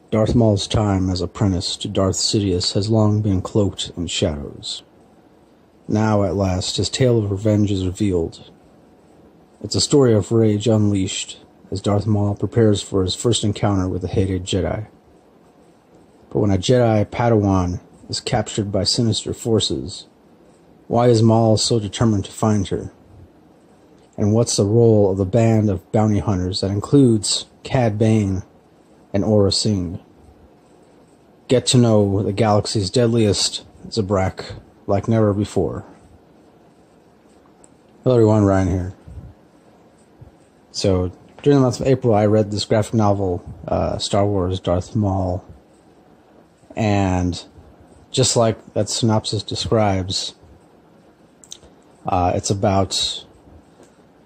Darth Maul's time as apprentice to Darth Sidious has long been cloaked in shadows. Now, at last, his tale of revenge is revealed. It's a story of rage unleashed as Darth Maul prepares for his first encounter with a hated Jedi. But when a Jedi Padawan is captured by sinister forces, why is Maul so determined to find her? And what's the role of the band of bounty hunters that includes Cad Bane and Aurra Sing? Get to know the galaxy's deadliest Zabrak like never before. Hello everyone, Ryan here. So, during the month of April, I read this graphic novel, Star Wars Darth Maul. And just like that synopsis describes, it's about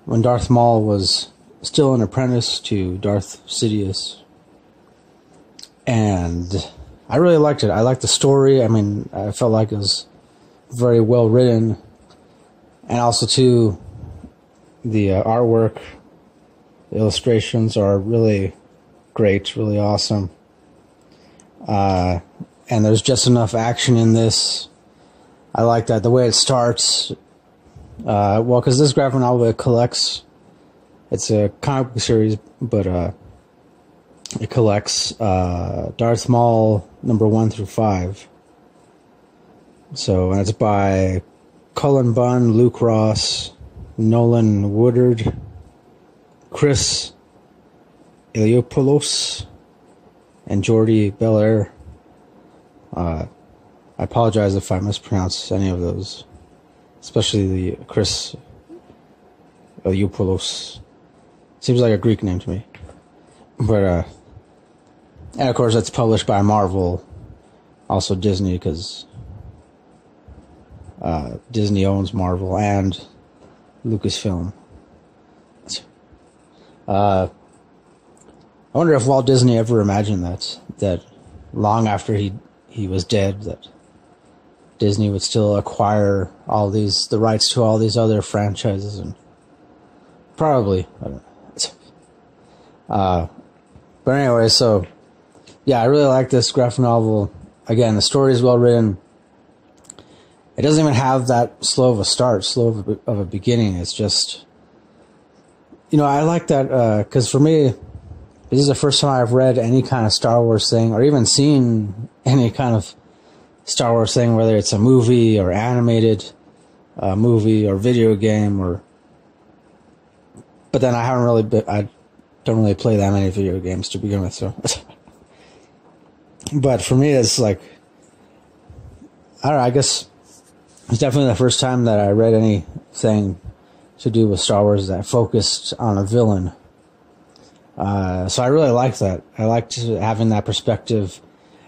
when Darth Maul was still an apprentice to Darth Sidious. And I really liked it. I liked the story. I mean, I felt like it was very well written. And also, too, the artwork, the illustrations are really great, really awesome. And there's just enough action in this. I like that. The way it starts, well, because this graphic novel, it collects, it's a comic book series, but it collects Darth Maul number 1 through 5. So, and it's by Cullen Bunn, Luke Ross, Nolan Woodard, Chris Iliopoulos, and Jordi Belair. I apologize if I mispronounce any of those, especially the Chris Iliopoulos. Seems like a Greek name to me. But, and of course it's published by Marvel, also Disney, because Disney owns Marvel and Lucasfilm. I wonder if Walt Disney ever imagined that long after he was dead, that Disney would still acquire the rights to all these other franchises, and probably, I don't know. But anyway, so yeah, I really like this graphic novel. Again, the story is well written. It doesn't even have that slow of a start, slow of a beginning. It's just, I like that, because for me, this is the first time I've read any kind of Star Wars thing, or even seen any kind of Star Wars thing, whether it's a movie or animated movie or video game, but then I don't really play that many video games to begin with, so. But for me, it's like, I don't know, I guess it's definitely the first time that I read anything to do with Star Wars that focused on a villain. So I really liked that. I liked having that perspective.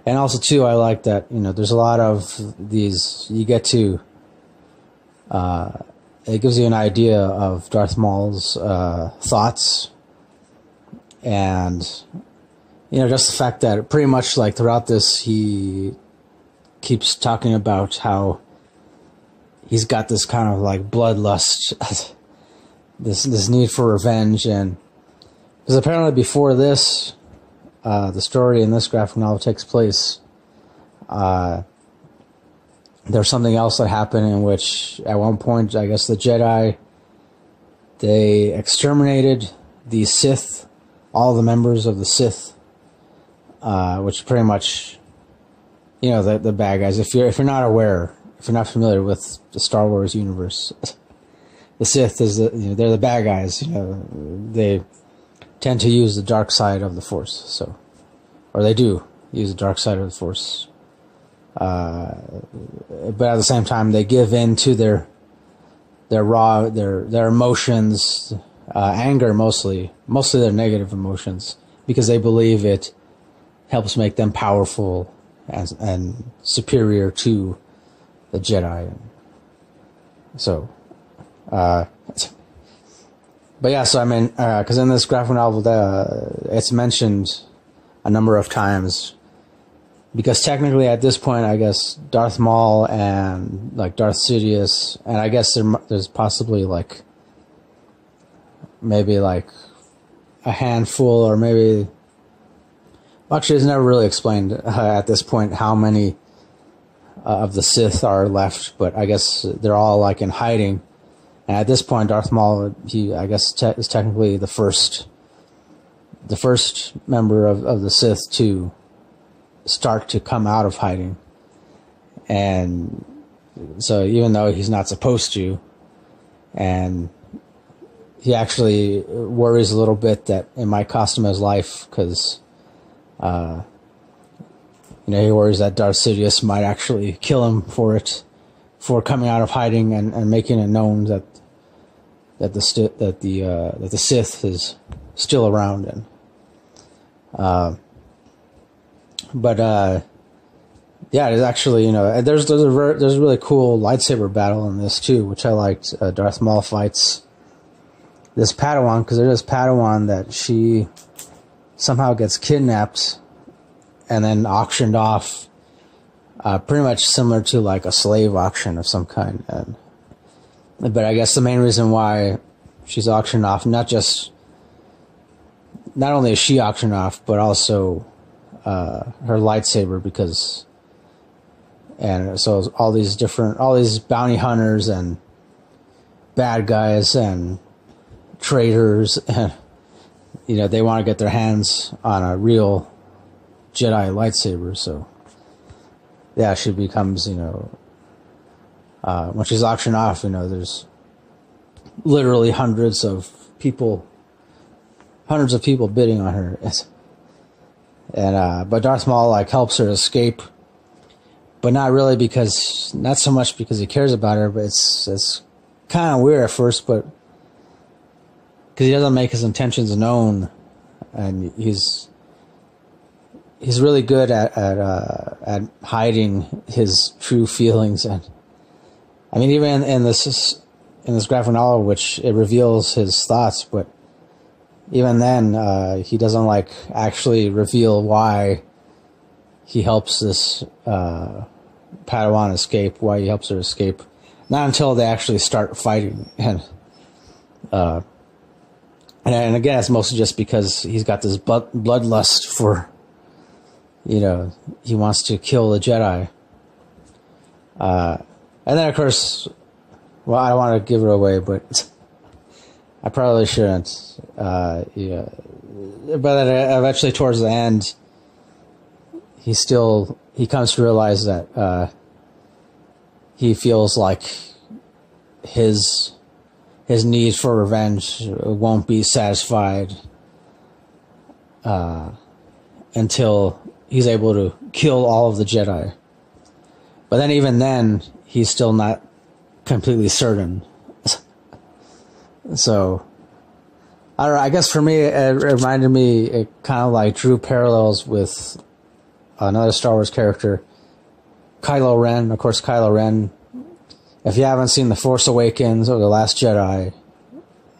And also, too, I like that, there's a lot of these, you get to, it gives you an idea of Darth Maul's thoughts. And, just the fact that pretty much like throughout this, he keeps talking about how he's got this kind of like bloodlust, this need for revenge. And because apparently before this, the story in this graphic novel takes place, there's something else that happened in which at one point, I guess the Jedi, they exterminated the Sith, all the members of the Sith, which pretty much, the bad guys. If you're not aware, if you're not familiar with the Star Wars universe, the Sith they're the bad guys. They tend to use the dark side of the Force, or they do use the dark side of the Force. But at the same time, they give in to their emotions, anger mostly their negative emotions, because they believe it helps make them powerful and superior to the Jedi. So, but yeah, so I mean, because in this graphic novel, it's mentioned a number of times, because technically at this point, I guess Darth Maul and like Darth Sidious, and I guess there's possibly like maybe like a handful, or maybe Actually, it's never really explained at this point how many of the Sith are left, but I guess they're all like in hiding. And at this point, Darth Maul, I guess, is technically the first member of the Sith to start to come out of hiding. And so even though he's not supposed to, and he actually worries a little bit that it might cost him his life, because he worries that Darth Sidious might actually kill him for coming out of hiding and making it known that the Sith is still around. And yeah, it's actually, there's a really cool lightsaber battle in this too, which I liked. Darth Maul fights this Padawan, because there's this Padawan that she somehow gets kidnapped and then auctioned off, pretty much similar to like a slave auction of some kind. But I guess the main reason why she's auctioned off, not only is she auctioned off, but also her lightsaber, and so all these bounty hunters and bad guys and traitors, and they want to get their hands on a real Jedi lightsaber. So yeah, she becomes, when she's auctioned off, there's literally hundreds of people bidding on her. And but Darth Maul helps her escape, but not so much because he cares about her, but it's kind of weird at first, but because he doesn't make his intentions known, and he's really good at hiding his true feelings. And I mean, even in this graphic novel, which it reveals his thoughts, but even then, he doesn't actually reveal why he helps this Padawan escape, why he helps her escape. Not until they actually start fighting. And again, it's mostly just because he's got this bloodlust for, he wants to kill the Jedi. And then, of course, well, I don't want to give it away, but I probably shouldn't. But eventually, towards the end, he comes to realize that he feels like his need for revenge won't be satisfied until he's able to kill all of the Jedi. But then, even then, he's still not completely certain. So, I don't know, I guess for me, it reminded me, it kind of drew parallels with another Star Wars character, Kylo Ren. Of course, Kylo Ren, if you haven't seen The Force Awakens or The Last Jedi,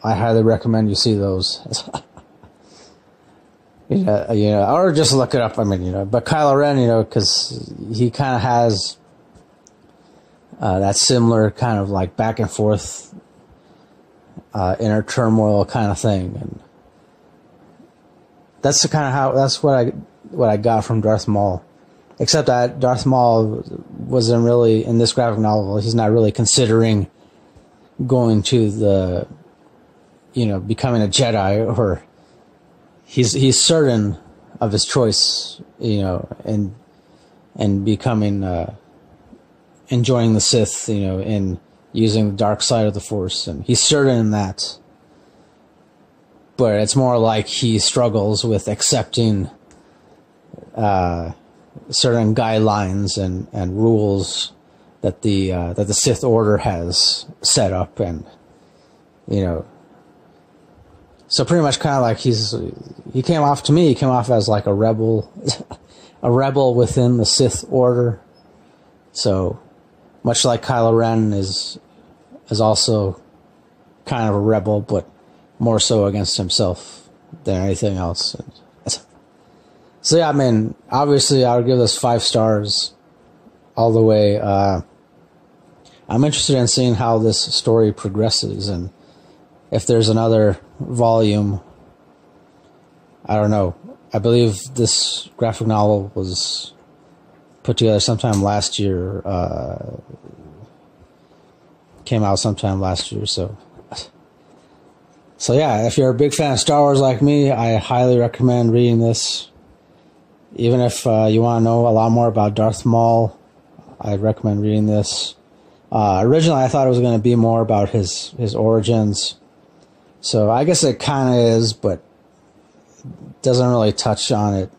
I highly recommend you see those. Or just look it up. I mean, but Kylo Ren, because he kind of has that similar kind of back and forth inner turmoil kind of thing, and that's what I got from Darth Maul. Except that Darth Maul wasn't really, in this graphic novel, he's not really considering going to the, becoming a Jedi, or he's certain of his choice, and becoming, enjoying the Sith, and using the dark side of the Force, and he's certain in that. But it's more like he struggles with accepting certain guidelines and rules that the Sith Order has set up, and so pretty much kind of he came off as a rebel, a rebel within the Sith Order. So much like Kylo Ren is also kind of a rebel, but more so against himself than anything else. So yeah, I mean, obviously I would give this 5 stars all the way. I'm interested in seeing how this story progresses, and if there's another volume, I don't know. I believe this graphic novel was put together sometime last year. Came out sometime last year, so yeah, if you're a big fan of Star Wars like me, I highly recommend reading this. Even if you want to know a lot more about Darth Maul, I'd recommend reading this. Originally, I thought it was going to be more about his origins, so I guess it kind of is, but doesn't really touch on it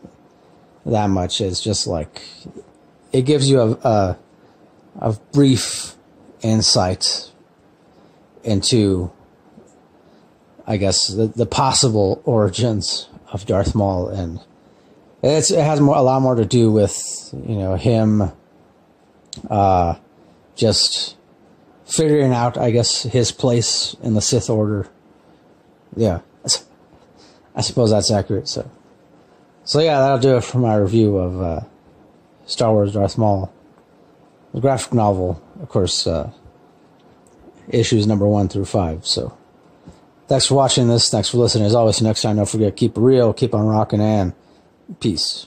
that much. It's just like it gives you a brief insight into, I guess, the possible origins of Darth Maul, and it has a lot more to do with, you know, him just figuring out, I guess, his place in the Sith Order. Yeah, I suppose that's accurate. So yeah, that'll do it for my review of Star Wars Darth Maul, the graphic novel, of course, issues number 1 through 5. So thanks for watching this. Thanks for listening. As always, next time, don't forget, keep it real, keep on rocking, and peace.